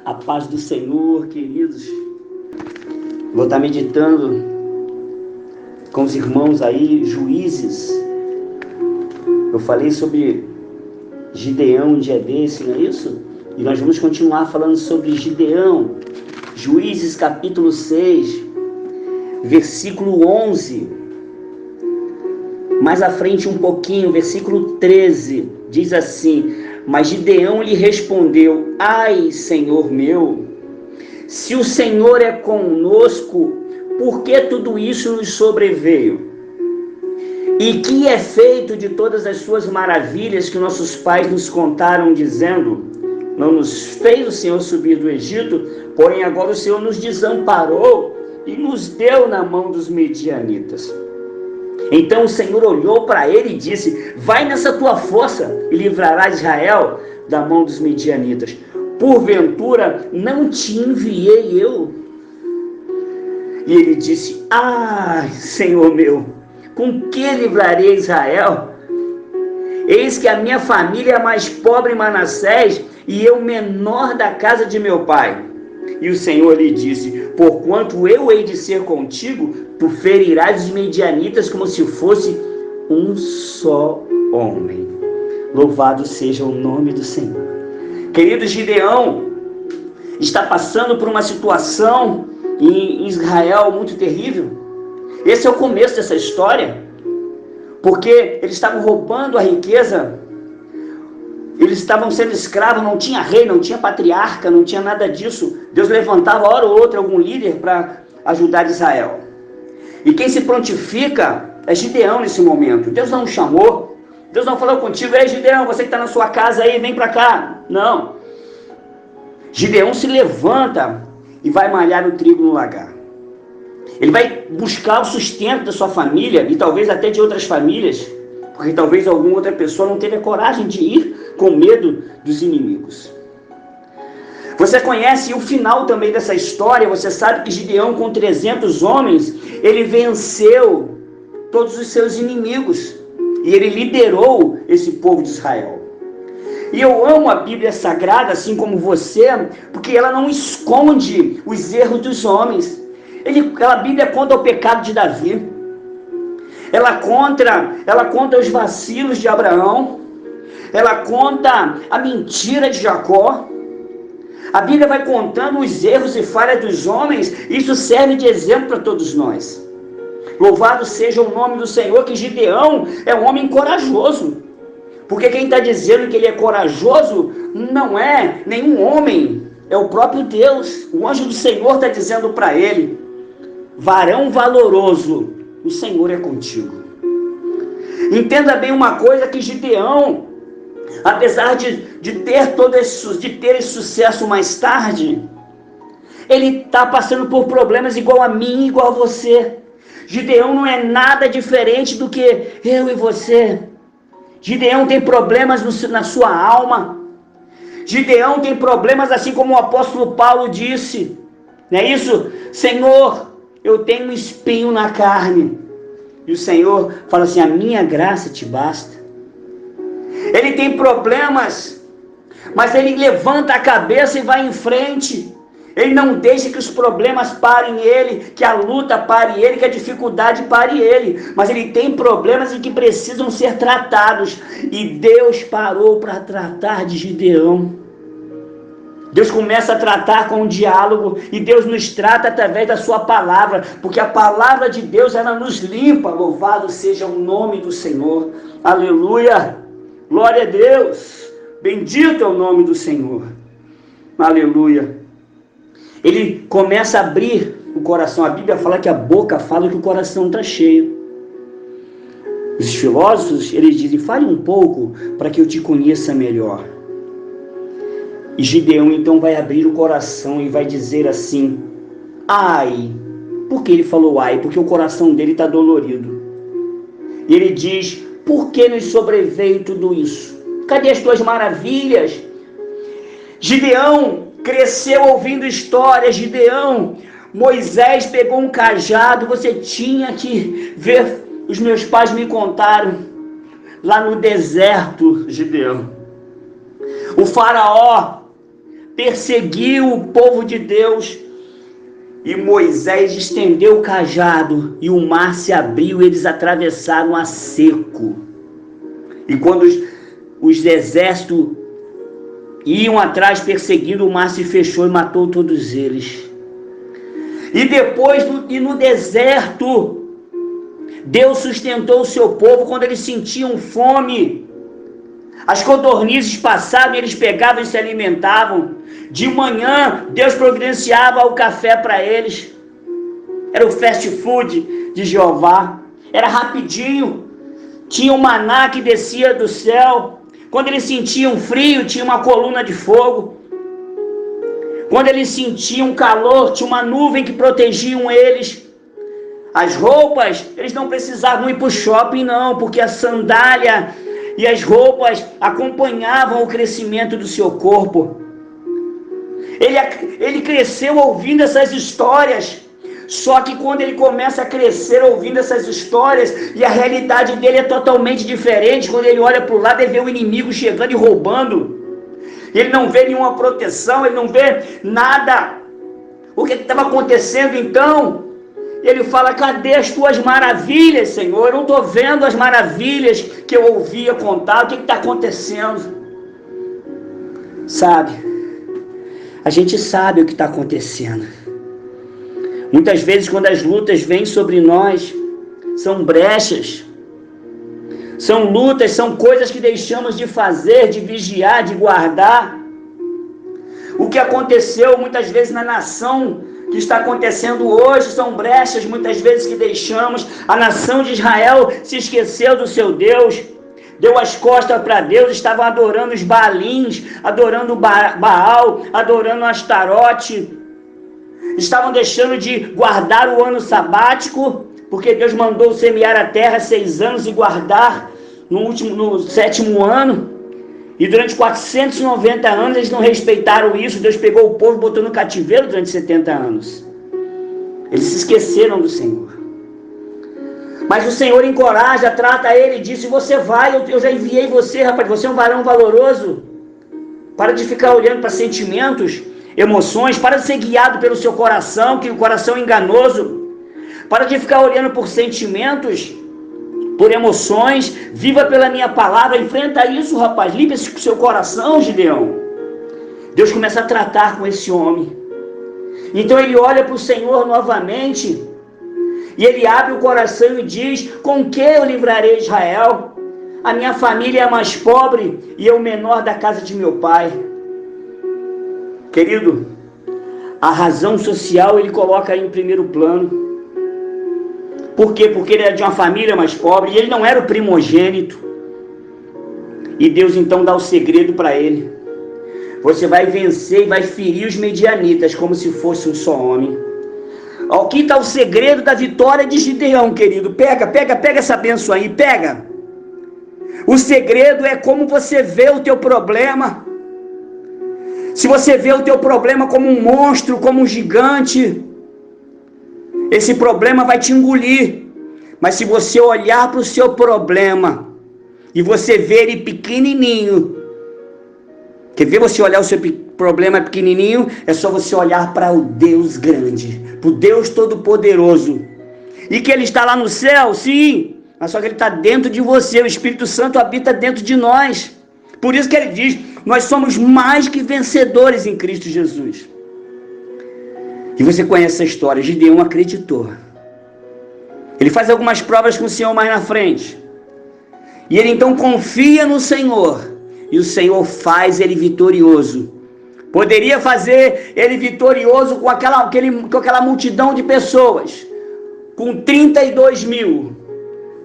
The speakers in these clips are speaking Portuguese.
A paz do Senhor, queridos. Vou estar meditando com os irmãos aí, Juízes. Eu falei sobre Gideão um dia desse, não é isso? E nós vamos continuar falando sobre Gideão. Juízes capítulo 6, versículo 11. Mais à frente um pouquinho, versículo 13, diz assim: mas Gideão lhe respondeu: ai, Senhor meu, se o Senhor é conosco, por que tudo isso nos sobreveio? E que é feito de todas as suas maravilhas que nossos pais nos contaram, dizendo: não nos fez o Senhor subir do Egito, porém agora o Senhor nos desamparou e nos deu na mão dos medianitas. Então o Senhor olhou para ele e disse: vai nessa tua força e livrarás Israel da mão dos medianitas. Porventura não te enviei eu? E ele disse: ai, Senhor meu, com que livrarei Israel? Eis que a minha família é a mais pobre em Manassés, e eu menor da casa de meu pai. E o Senhor lhe disse: porquanto eu hei de ser contigo, tu ferirás os medianitas como se fosse um só homem. Louvado seja o nome do Senhor. Querido, Gideão está passando por uma situação em Israel muito terrível. Esse é o começo dessa história, porque eles estavam roubando a riqueza. Eles estavam sendo escravos, não tinha rei, não tinha patriarca, não tinha nada disso. Deus levantava hora ou outra algum líder para ajudar Israel. E quem se prontifica é Gideão nesse momento. Deus não o chamou, Deus não falou contigo: ei, Gideão, você que está na sua casa aí, vem para cá. Não. Gideão se levanta e vai malhar o trigo no lagar. Ele vai buscar o sustento da sua família e talvez até de outras famílias, porque talvez alguma outra pessoa não teve a coragem de ir com medo dos inimigos. Você conhece o final também dessa história. Você sabe que Gideão, com 300 homens, ele venceu todos os seus inimigos e ele liderou esse povo de Israel. E eu amo a Bíblia Sagrada, assim como você, porque ela não esconde os erros dos homens. A Bíblia conta o pecado de Davi. Ela conta os vacilos de Abraão. Ela conta a mentira de Jacó. A Bíblia vai contando os erros e falhas dos homens. Isso serve de exemplo para todos nós. Louvado seja o nome do Senhor, que Gideão é um homem corajoso. Porque quem está dizendo que ele é corajoso não é nenhum homem, é o próprio Deus. O anjo do Senhor está dizendo para ele: varão valoroso, o Senhor é contigo. Entenda bem uma coisa, que Gideão, apesar de ter esse sucesso mais tarde, ele está passando por problemas igual a mim, igual a você. Gideão não é nada diferente do que eu e você. Gideão tem problemas na sua alma. Gideão tem problemas, assim como o apóstolo Paulo disse, não é isso? Senhor, eu tenho um espinho na carne. E o Senhor fala assim: a minha graça te basta. Ele tem problemas, mas ele levanta a cabeça e vai em frente. Ele não deixa que os problemas parem ele, que a luta pare ele, que a dificuldade pare ele. Mas ele tem problemas e que precisam ser tratados. E Deus parou para tratar de Gideão. Deus começa a tratar com um diálogo, e Deus nos trata através da sua palavra, porque a palavra de Deus, ela nos limpa. Louvado seja o nome do Senhor. Aleluia. Glória a Deus. Bendito é o nome do Senhor. Aleluia. Ele começa a abrir o coração. A Bíblia fala que a boca fala que o coração está cheio. Os filósofos, eles dizem: fale um pouco para que eu te conheça melhor. E Gideão então vai abrir o coração e vai dizer assim: ai. Por que ele falou ai? Porque o coração dele está dolorido. E ele diz: por que nos sobreveio tudo isso? Cadê as tuas maravilhas? Gideão cresceu ouvindo histórias. Gideão, Moisés pegou um cajado. Você tinha que ver, os meus pais me contaram, lá no deserto, Gideão. O faraó perseguiu o povo de Deus. E Moisés estendeu o cajado e o mar se abriu e eles atravessaram a seco. E quando os exércitos iam atrás perseguindo, o mar se fechou e matou todos eles. E depois, no deserto, Deus sustentou o seu povo quando eles sentiam fome. As codornizes passavam e eles pegavam e se alimentavam. De manhã, Deus providenciava o café para eles. Era o fast food de Jeová. Era rapidinho. Tinha um maná que descia do céu. Quando eles sentiam frio, tinha uma coluna de fogo. Quando eles sentiam calor, tinha uma nuvem que protegiam eles. As roupas, eles não precisavam ir para o shopping não, porque a sandália e as roupas acompanhavam o crescimento do seu corpo. Ele cresceu ouvindo essas histórias. Só que quando ele começa a crescer ouvindo essas histórias e a realidade dele é totalmente diferente, quando ele olha para o lado, ele vê o inimigo chegando e roubando. Ele não vê nenhuma proteção, ele não vê nada. O que estava acontecendo então? Ele fala: cadê as tuas maravilhas, Senhor? Eu não estou vendo as maravilhas que eu ouvia contar. O que está acontecendo? Sabe? A gente sabe o que está acontecendo. Muitas vezes quando as lutas vêm sobre nós, são brechas, são lutas, são coisas que deixamos de fazer, de vigiar, de guardar. O que aconteceu muitas vezes na nação, que está acontecendo hoje, são brechas muitas vezes que deixamos. A nação de Israel se esqueceu do seu Deus, deu as costas para Deus, estavam adorando os Baalins, adorando Baal, adorando Astarote. Estavam deixando de guardar o ano sabático, porque Deus mandou semear a terra 6 anos e guardar no 7º ano. E durante 490 anos eles não respeitaram isso. Deus pegou o povo e botou no cativeiro durante 70 anos. Eles se esqueceram do Senhor. Mas o Senhor encoraja, trata ele e disse: você vai, eu já enviei você, rapaz, você é um varão valoroso. Para de ficar olhando para sentimentos, emoções, para de ser guiado pelo seu coração, que o coração é enganoso. Para de ficar olhando por sentimentos, por emoções. Viva pela minha palavra, enfrenta isso, rapaz. Limpa esse seu coração, Gideão. Deus começa a tratar com esse homem. Então ele olha para o Senhor novamente, e ele abre o coração e diz: com que eu livrarei Israel? A minha família é a mais pobre e eu o menor da casa de meu pai. Querido, a razão social ele coloca aí em primeiro plano. Por quê? Porque ele era de uma família mais pobre e ele não era o primogênito. E Deus então dá o segredo para ele: você vai vencer e vai ferir os medianitas como se fosse um só homem. Aqui está o segredo da vitória de Gideão, querido. Pega essa bênção aí, pega. O segredo é como você vê o teu problema. Se você vê o teu problema como um monstro, como um gigante, esse problema vai te engolir. Mas se você olhar para o seu problema e você ver ele pequenininho, quer ver você olhar o seu problema pequenininho? É só você olhar para o Deus grande, para o Deus todo-poderoso. E que ele está lá no céu, sim, mas só que ele está dentro de você. O Espírito Santo habita dentro de nós. Por isso que ele diz: nós somos mais que vencedores em Cristo Jesus. E você conhece essa história. Gideão acreditou. Ele faz algumas provas com o Senhor mais na frente. E ele então confia no Senhor. E o Senhor faz ele vitorioso. Poderia fazer ele vitorioso com aquela multidão de pessoas. Com 32 mil.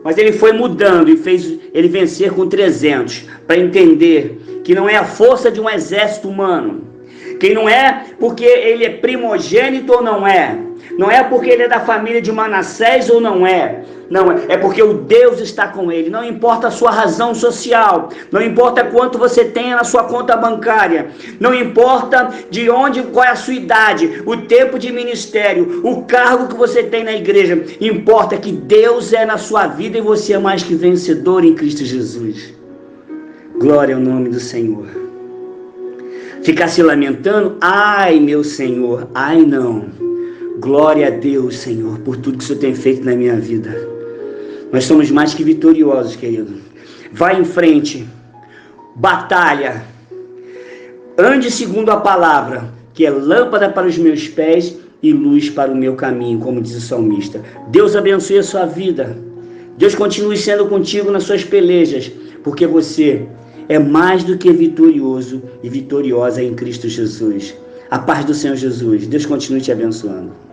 Mas ele foi mudando e fez ele vencer com 300. Para entender que não é a força de um exército humano. Que não é porque ele é primogênito ou não é. Não é porque ele é da família de Manassés ou não é. Não, é porque o Deus está com ele. Não importa a sua razão social. Não importa quanto você tenha na sua conta bancária. Não importa de onde, qual é a sua idade, o tempo de ministério, o cargo que você tem na igreja. Importa que Deus é na sua vida e você é mais que vencedor em Cristo Jesus. Glória ao nome do Senhor. ficar se lamentando, ai meu Senhor, ai não. Glória a Deus, Senhor, por tudo que o Senhor tem feito na minha vida. Nós somos mais que vitoriosos, querido. Vai em frente, batalha, ande segundo a palavra, que é lâmpada para os meus pés e luz para o meu caminho, como diz o salmista. Deus abençoe a sua vida. Deus continue sendo contigo nas suas pelejas, porque você é mais do que vitorioso e vitoriosa em Cristo Jesus. A paz do Senhor Jesus. Deus continue te abençoando.